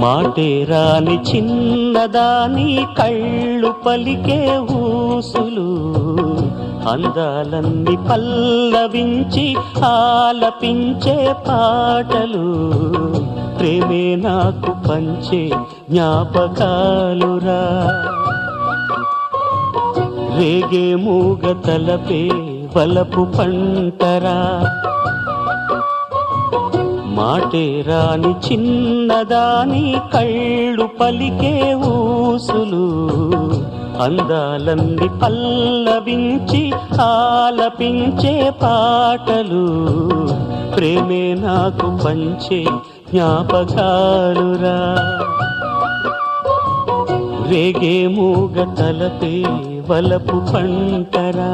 మాటే రాని చిన్నదాని కళ్ళు పలికే ఊసులు, అందాలన్నీ పల్లవించి ఆలపించే పాటలు, ప్రేమే నాకు పంచే జ్ఞాపకాలురా. రేగే మూగ తలపే వలపు పంటరా, మాటే రాని చిన్నదాని కళ్ళు పలికే ఊసులు, అందాలన్నీ పల్లవించి ఆలపించే పాటలు, ప్రేమే నాకు పంచే జ్ఞాపకాలురా. రేగే మూగ తలపే వలపు పంటరా.